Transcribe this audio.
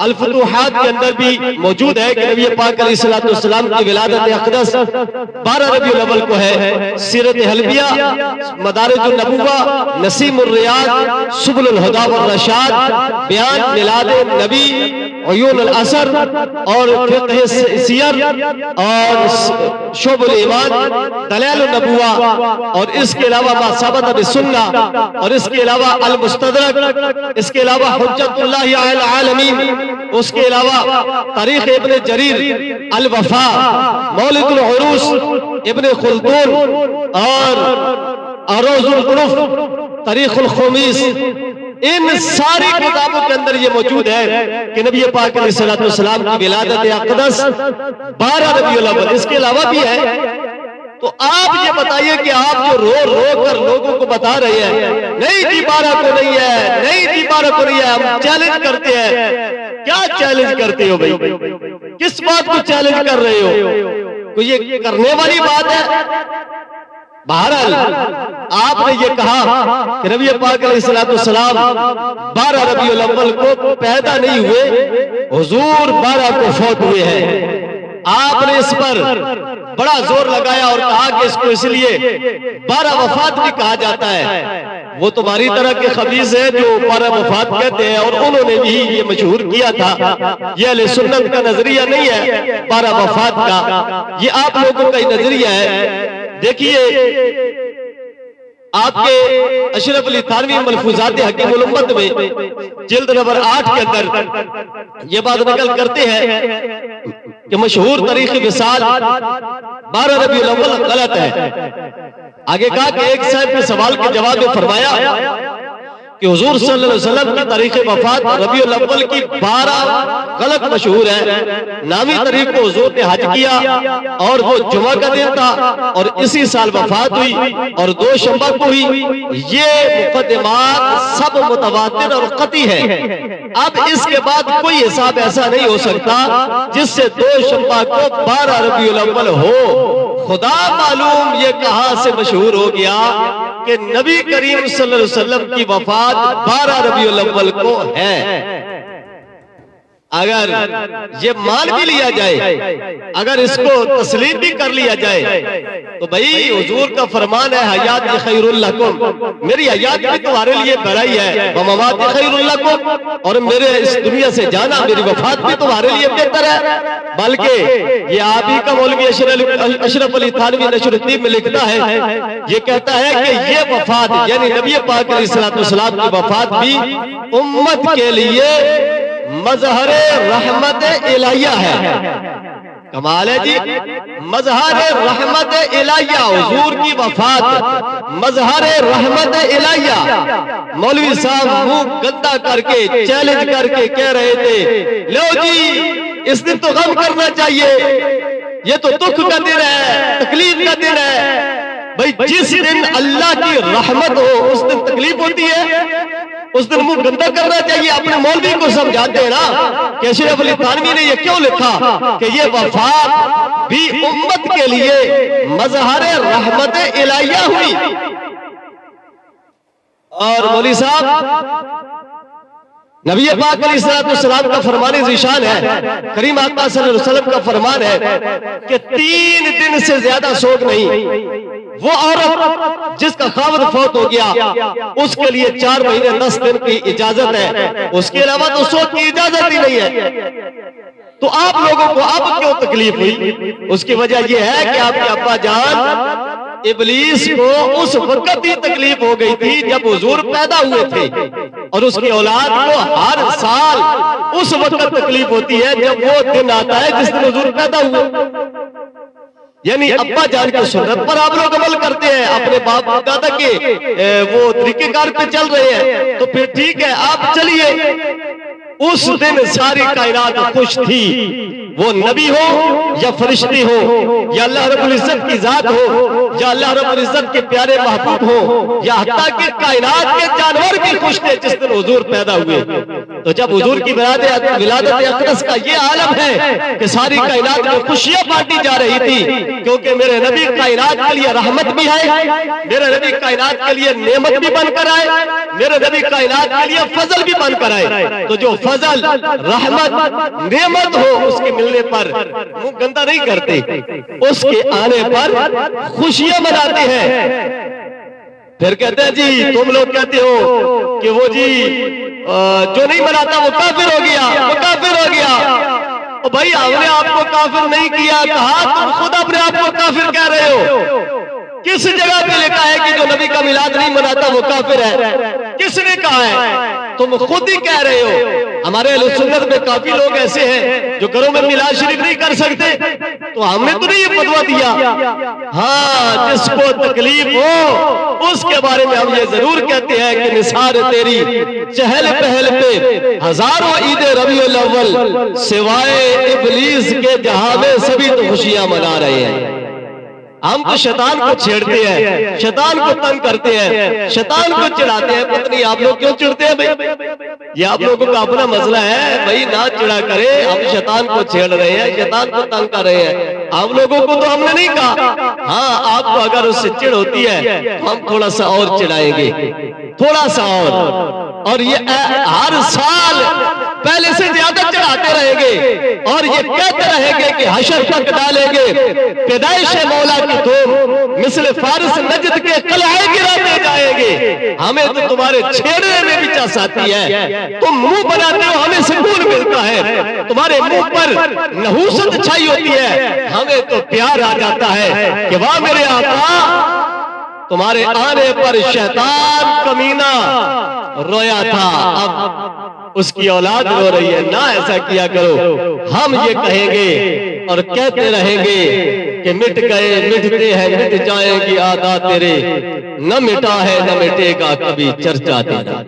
الفتوحات کے اندر بھی موجود ہے کہ نبی پاک علیہ الصلوۃ والسلام کی ولادت اقدس 12 ربیع الاول کو ہے۔ سیرت حلبیہ، مدارج النبوہ، نسیم الریاض، سبل الہدی والرشاد، بیان میلاد نبی، عیون الاثر اور فقہ سیر اور شعب الایمان، دلائل النبوہ، اور اس کے علاوہ ما ثبت بالسنہ، اور اس کے علاوہ المستدرک، اس کے علاوہ حجت اللہ علی العالمین، اس کے علاوہ تاریخ ابن جریر، الوفا، مولد العروس، ابن خلدون اور اروز العرف، تاریخ الخمیس، ان ساری کتابوں کے اندر یہ موجود ہے کہ نبی پاک علیہ الصلوۃ والسلام کی ولادت اقدس 12 ربیع الاول، اس کے علاوہ بھی ہے۔ تو آپ یہ بتائیے کہ آپ جو رو رو کر لوگوں کو بتا رہے ہیں نہیں جی 12 کو نہیں ہے، نہیں جی 12 کو نہیں ہے، ہم چیلنج کرتے ہیں۔ کیا چیلنج کرتے ہو بھائی؟ کس بات کو چیلنج کر رہے ہو؟ کوئی یہ کرنے والی بات ہے؟ بہرحال آپ نے یہ کہا کہ نبی پاک علیہ الصلوۃ والسلام 12 ربیع الاول کو پیدا نہیں ہوئے، حضور 12 کو فوت ہوئے ہیں۔ آپ نے اس پر بڑا زور لگایا اور کہا کہ اس کو اس لیے 12 وفات بھی کہا جاتا ہے۔ وہ تمہاری طرح کے خبیث ہیں جو 12 وفات کہتے ہیں، اور انہوں نے بھی یہ مشہور کیا تھا۔ یہ اہل سنت کا نظریہ نہیں ہے 12 وفات کا، یہ آپ لوگوں کا ہی نظریہ ہے۔ دیکھیے آپ کے اشرف علی تھانوی ملفوظات حکیم الامت میں جلد نمبر 8 کے اندر یہ بات نقل کرتے ہیں کہ مشہور تاریخ وصال 12 ربیع الاول غلط ہے۔ آگے کہا کہ ایک صاحب کے سوال کے جواب میں فرمایا کہ حضور صلی اللہ علیہ وسلم کی تاریخ وفات ربیع الاول کی 12 غلط مشہور ہے۔ نامی تاریخ کو حضور نے حج کیا اور وہ جمعہ کا دن تھا اور اسی سال وفات ہوئی اور 2 شنبہ کو ہوئی۔ یہ مقدمات سب متواتر اور قطعی ہے۔ اب اس کے بعد کوئی حساب ایسا نہیں ہو سکتا جس سے 2 شنبہ کو 12 ربیع الاول ہو۔ خدا معلوم یہ کہاں سے مشہور ہو گیا کہ نبی کریم صلی اللہ علیہ وسلم کی وفات 12 ربیع الاول کو ہے۔ اگر یہ مان بھی لیا جائے، اگر اس کو تسلیم بھی کر لیا جائے تو بھئی حضور کا فرمان ہے حیات خیر لکم، میری حیات بھی تمہارے لیے بھلائی ہے، وممات خیر لکم، اور میرے اس دنیا سے جانا، میری وفات بھی تمہارے لیے بہتر ہے۔ بلکہ یہ آپ ہی کا مولوی اشرف علی تھانوی نشر الدین میں لکھتا ہے، یہ کہتا ہے کہ یہ وفات یعنی نبی پاک علیہ الصلوۃ والسلام کی وفات بھی امت کے لیے مظہر رحمت الہیہ ہے۔ کمال ہے جی، مظہر رحمت الہیہ، حضور کی وفات مظہر رحمت الہیہ۔ مولوی صاحب منہ گندا کر کے چیلنج کر کے کہہ رہے تھے لو جی اس دن تو غم کرنا چاہیے، یہ تو دکھ کا دن ہے، تکلیف کا دن ہے۔ بھئی جس دن اللہ کی رحمت ہو اس دن تکلیف ہوتی ہے، اس دن منہ گندا کرنا چاہیے۔ اپنے مولوی کو سمجھاتے ہیں نا کہ اشرف علی تھانوی نے یہ کیوں لکھا کہ یہ وفات بھی امت کے لیے مظہر رحمت الہیہ ہوئی۔ اور مولوی صاحب نبی پاک علیہ السلام کا فرمان ذیشان ہے، کریم آقا صلی اللہ علیہ وسلم کا فرمان ہے کہ 3 دن سے زیادہ سوگ نہیں۔ وہ عورت جس کا خاوند فوت ہو گیا اس کے لیے 4 مہینے 10 دن کی اجازت ہے، اس کے علاوہ تو سوگ کی اجازت ہی نہیں ہے۔ تو آپ لوگوں کو اب کیوں تکلیف ہوئی؟ اس کی وجہ یہ ہے کہ آپ کے ابا جان ابلیس کو اس وقت ہی تکلیف ہو گئی تھی جب حضور پیدا ہوئے تھے، اور اس کی اولاد کو ہر سال اس وقت تکلیف ہوتی ہے جب وہ دن آتا ہے جس دن حضور پیدا ہوئے۔ یعنی ابا جان کی سنت پر آپ لوگ عمل کرتے ہیں، اپنے باپ دادا کے وہ طریقہ کار پہ چل رہے ہیں، تو پھر ٹھیک ہے آپ چلیے۔ اس دن ساری کائنات خوش تھی، وہ نبی ہو یا فرشتی ہو یا اللہ رب العزت کی ذات ہو یا اللہ رب العزت کے پیارے محبوب ہو یا حتیٰ کہ کائنات کے جانور بھی خوش تھے جس دن حضور پیدا ہوئے. تو جب حضور کی ولادت اقدس کا یہ عالم ہے کہ ساری کائنات میں خوشیاں بانٹی جا رہی تھی، کیونکہ میرے نبی کائنات کے لیے رحمت بھی ہے، میرے نبی کائنات کے لیے نعمت بھی بن کر آئے، میرے نبی کائنات کے لیے فضل بھی بن کر آئے. تو جو فضل، رحمت، نعمت ہو اس کے ملنے پر منہ گندا نہیں کرتے، اس کے آنے پر خوشیاں مناتے ہیں. پھر کہتے ہیں جی تم لوگ کہتے ہو کہ وہ جی جو نہیں مناتا وہ کافر ہو گیا، وہ کافر ہو گیا. اور بھائی ہم نے آپ کو کافر نہیں کیا، کہا تم خود اپنے آپ کو کافر کہہ رہے ہو. کس جگہ پہ لکھا ہے کہ جو نبی کا میلاد نہیں مناتا وہ کافر ہے؟ کس نے کہا ہے؟ تم خود ہی کہہ رہے ہو. ہمارے اہل سنت میں کافی لوگ ایسے ہیں جو گھروں میں میلاد شریف نہیں کر سکتے، تو ہم نے تو نہیں یہ فتویٰ دیا. ہاں جس کو تکلیف ہو اس کے بارے میں ہم یہ ضرور کہتے ہیں کہ نثار تیری چہل پہل پہ ہزاروں عید ربیع الاول سوائے ابلیس کے جہاں میں سبھی تو خوشیاں منا رہے ہیں. ہم تو شیطان کو چھیڑتے ہیں، شیطان کو تنگ کرتے ہیں، شیطان کو چڑھاتے ہیں. پتہ نہیں آپ لوگ کیوں چڑھتے ہیں بھائی؟ یہ آپ لوگوں کا اپنا مسئلہ ہے بھائی، نہ چڑھا کرے. ہم شیطان کو چھیڑ رہے ہیں، شیطان کو تنگ کر رہے ہیں. آپ لوگوں کو تو ہم نے نہیں کہا. ہاں آپ کو اگر اس سے چڑ ہوتی ہے تو ہم تھوڑا سا اور چڑھائیں گے، تھوڑا سا اور یہ ہر سال پہلے سے زیادہ چڑھاتے رہیں گے اور یہ کہتے رہیں گے کہ حشر تک ڈالیں گے پیدائش مولا کی دھوم مثل فارس نجد کے قلعے گراتے جائیں گے. ہمیں تو تمہارے چھیڑنے میں بھی چاس آتی ہے، تم منہ بناتے ہو ہمیں سکون ملتا ہے، تمہارے منہ پر نحوست چھائی ہوتی ہے، ہمیں تو پیار آ جاتا ہے کہ واہ میرے آقا تمہارے آنے پر شیطان کمینہ رویا تھا، اب اس کی اولاد رو رہی ہے. نہ ایسا کیا کرو. ہم یہ کہیں گے اور کہتے رہیں گے کہ مٹ گئے مٹتے ہیں مٹ جائیں گی عادات تیرے، نہ مٹا ہے نہ مٹے گا کبھی چرچا تیرا.